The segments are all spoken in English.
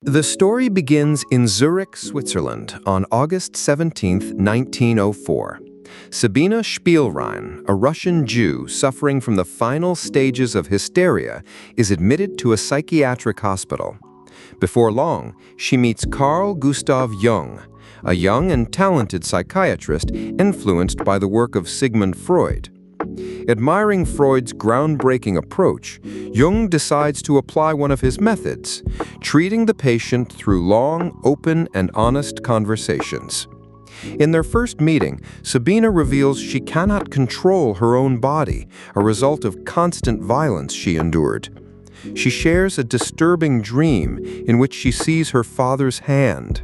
The story begins in Zurich, Switzerland, on August 17, 1904. Sabina Spielrein, a Russian Jew suffering from the final stages of hysteria, is admitted to a psychiatric hospital. Before long, she meets Carl Gustav Jung, a young and talented psychiatrist influenced by the work of Sigmund Freud. Admiring Freud's groundbreaking approach, Jung decides to apply one of his methods, treating the patient through long, open, and honest conversations. In their first meeting, Sabina reveals she cannot control her own body, a result of constant violence she endured. She shares a disturbing dream in which she sees her father's hand.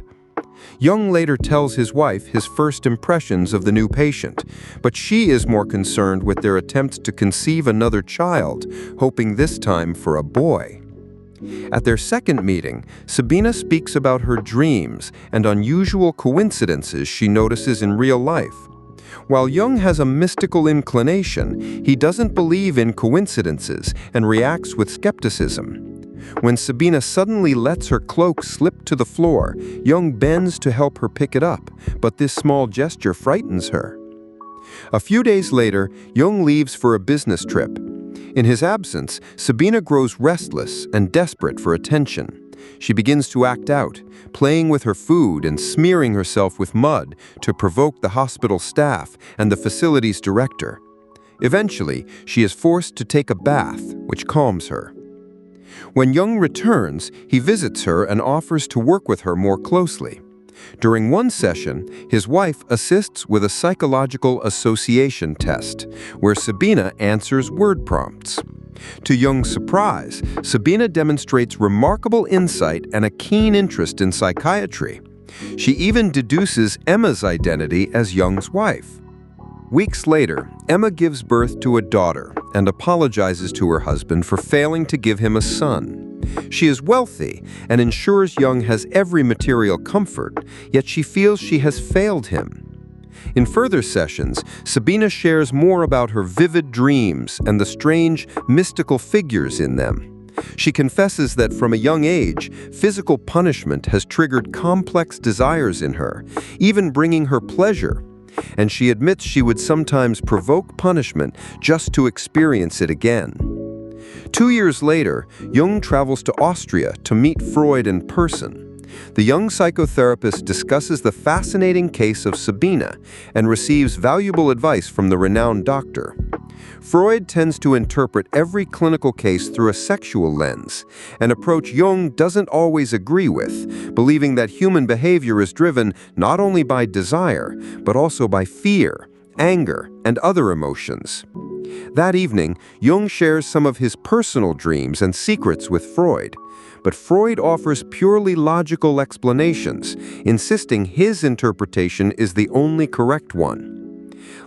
Jung later tells his wife his first impressions of the new patient, but she is more concerned with their attempts to conceive another child, hoping this time for a boy. At their second meeting, Sabina speaks about her dreams and unusual coincidences she notices in real life. While Jung has a mystical inclination, he doesn't believe in coincidences and reacts with skepticism. When Sabina suddenly lets her cloak slip to the floor, Jung bends to help her pick it up, but this small gesture frightens her. A few days later, Jung leaves for a business trip. In his absence, Sabina grows restless and desperate for attention. She begins to act out, playing with her food and smearing herself with mud to provoke the hospital staff and the facility's director. Eventually, she is forced to take a bath, which calms her. When Jung returns, he visits her and offers to work with her more closely. During one session, his wife assists with a psychological association test, where Sabina answers word prompts. To Jung's surprise, Sabina demonstrates remarkable insight and a keen interest in psychiatry. She even deduces Emma's identity as Jung's wife. Weeks later, Emma gives birth to a daughter and apologizes to her husband for failing to give him a son. She is wealthy and ensures Jung has every material comfort, yet she feels she has failed him. In further sessions, Sabina shares more about her vivid dreams and the strange, mystical figures in them. She confesses that from a young age, physical punishment has triggered complex desires in her, even bringing her pleasure. And she admits she would sometimes provoke punishment just to experience it again. 2 years later, Jung travels to Austria to meet Freud in person. The young psychotherapist discusses the fascinating case of Sabina and receives valuable advice from the renowned doctor. Freud tends to interpret every clinical case through a sexual lens, an approach Jung doesn't always agree with, believing that human behavior is driven not only by desire, but also by fear, anger, and other emotions. That evening, Jung shares some of his personal dreams and secrets with Freud, but Freud offers purely logical explanations, insisting his interpretation is the only correct one.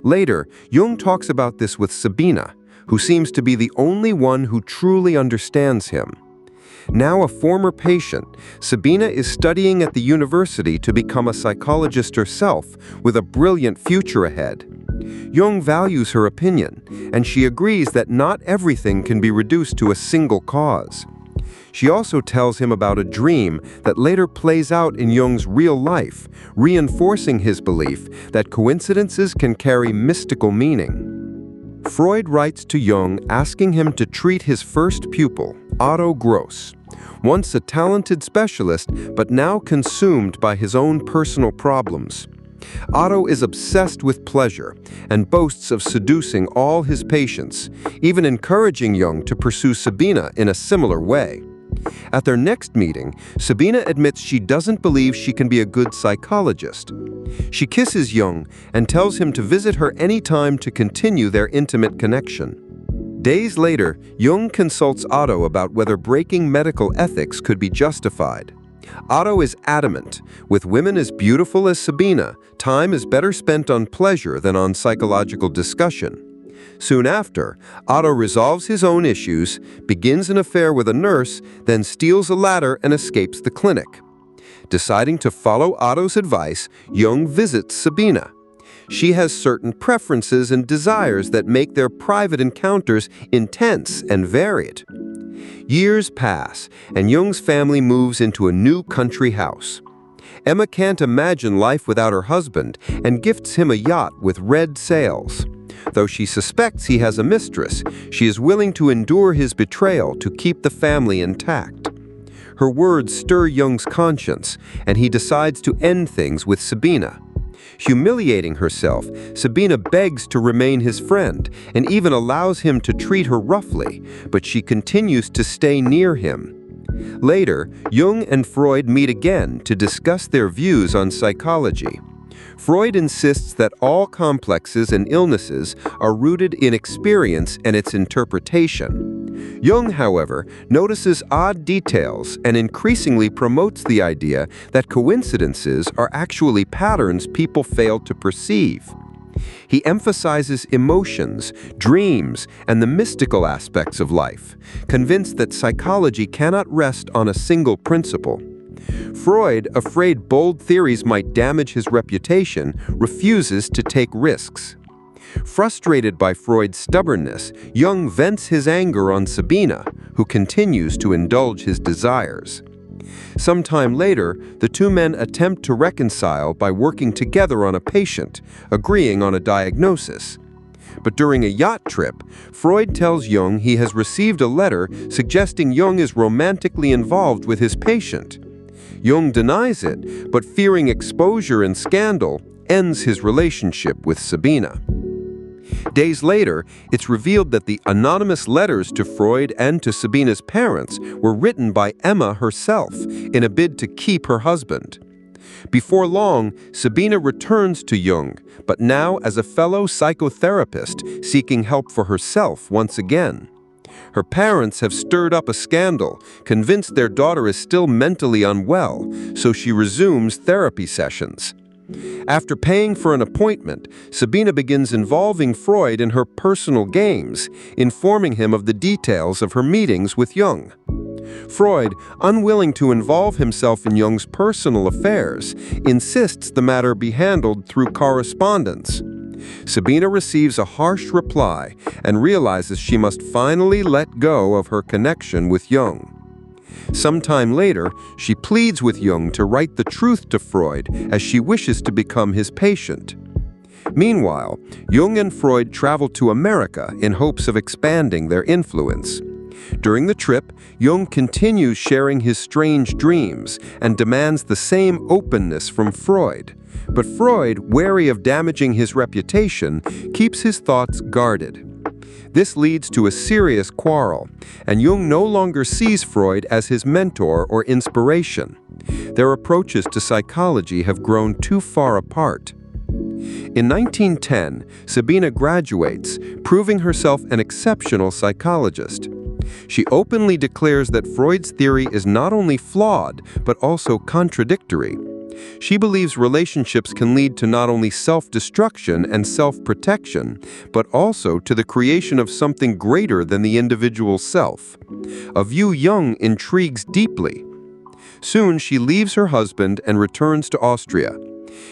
Later, Jung talks about this with Sabina, who seems to be the only one who truly understands him. Now a former patient, Sabina is studying at the university to become a psychologist herself, with a brilliant future ahead. Jung values her opinion, and she agrees that not everything can be reduced to a single cause. She also tells him about a dream that later plays out in Jung's real life, reinforcing his belief that coincidences can carry mystical meaning. Freud writes to Jung asking him to treat his first pupil, Otto Gross, once a talented specialist but now consumed by his own personal problems. Otto is obsessed with pleasure and boasts of seducing all his patients, even encouraging Jung to pursue Sabina in a similar way. At their next meeting, Sabina admits she doesn't believe she can be a good psychologist. She kisses Jung and tells him to visit her anytime to continue their intimate connection. Days later, Jung consults Otto about whether breaking medical ethics could be justified. Otto is adamant, with women as beautiful as Sabina, time is better spent on pleasure than on psychological discussion. Soon after, Otto resolves his own issues, begins an affair with a nurse, then steals a ladder and escapes the clinic. Deciding to follow Otto's advice, Jung visits Sabina. She has certain preferences and desires that make their private encounters intense and varied. Years pass, and Jung's family moves into a new country house. Emma can't imagine life without her husband and gifts him a yacht with red sails. Though she suspects he has a mistress, she is willing to endure his betrayal to keep the family intact. Her words stir Jung's conscience, and he decides to end things with Sabina. Humiliating herself, Sabina begs to remain his friend and even allows him to treat her roughly, but she continues to stay near him. Later, Jung and Freud meet again to discuss their views on psychology. Freud insists that all complexes and illnesses are rooted in experience and its interpretation. Jung, however, notices odd details and increasingly promotes the idea that coincidences are actually patterns people fail to perceive. He emphasizes emotions, dreams, and the mystical aspects of life, convinced that psychology cannot rest on a single principle. Freud, afraid bold theories might damage his reputation, refuses to take risks. Frustrated by Freud's stubbornness, Jung vents his anger on Sabina, who continues to indulge his desires. Sometime later, the two men attempt to reconcile by working together on a patient, agreeing on a diagnosis. But during a yacht trip, Freud tells Jung he has received a letter suggesting Jung is romantically involved with his patient. Jung denies it, but fearing exposure and scandal, ends his relationship with Sabina. Days later, it's revealed that the anonymous letters to Freud and to Sabina's parents were written by Emma herself in a bid to keep her husband. Before long, Sabina returns to Jung, but now as a fellow psychotherapist seeking help for herself once again. Her parents have stirred up a scandal, convinced their daughter is still mentally unwell, so she resumes therapy sessions. After paying for an appointment, Sabina begins involving Freud in her personal games, informing him of the details of her meetings with Jung. Freud, unwilling to involve himself in Jung's personal affairs, insists the matter be handled through correspondence. Sabina receives a harsh reply and realizes she must finally let go of her connection with Jung. Sometime later, she pleads with Jung to write the truth to Freud as she wishes to become his patient. Meanwhile, Jung and Freud travel to America in hopes of expanding their influence. During the trip, Jung continues sharing his strange dreams and demands the same openness from Freud. But Freud, wary of damaging his reputation, keeps his thoughts guarded. This leads to a serious quarrel, and Jung no longer sees Freud as his mentor or inspiration. Their approaches to psychology have grown too far apart. In 1910, Sabina graduates, proving herself an exceptional psychologist. She openly declares that Freud's theory is not only flawed, but also contradictory. She believes relationships can lead to not only self-destruction and self-protection, but also to the creation of something greater than the individual self. A view Jung intrigues deeply. Soon she leaves her husband and returns to Austria.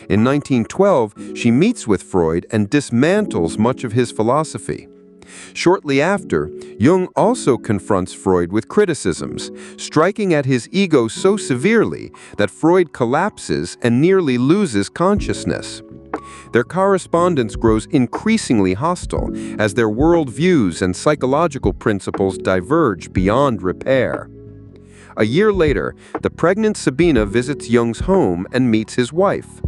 In 1912, she meets with Freud and dismantles much of his philosophy. Shortly after, Jung also confronts Freud with criticisms, striking at his ego so severely that Freud collapses and nearly loses consciousness. Their correspondence grows increasingly hostile as their worldviews and psychological principles diverge beyond repair. A year later, the pregnant Sabina visits Jung's home and meets his wife.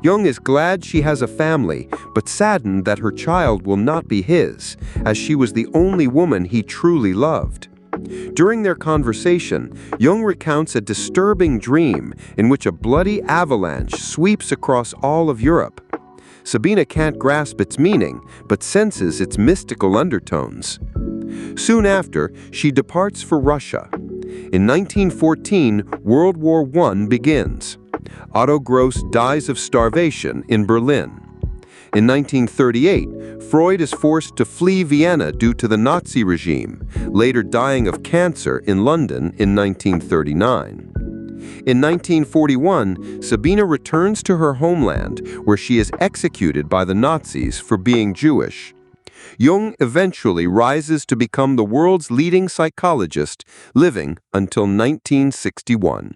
Jung is glad she has a family, but saddened that her child will not be his, as she was the only woman he truly loved. During their conversation, Jung recounts a disturbing dream in which a bloody avalanche sweeps across all of Europe. Sabina can't grasp its meaning, but senses its mystical undertones. Soon after, she departs for Russia. In 1914, World War I begins. Otto Gross dies of starvation in Berlin. In 1938, Freud is forced to flee Vienna due to the Nazi regime, later dying of cancer in London in 1939. In 1941, Sabina returns to her homeland, where she is executed by the Nazis for being Jewish. Jung eventually rises to become the world's leading psychologist, living until 1961.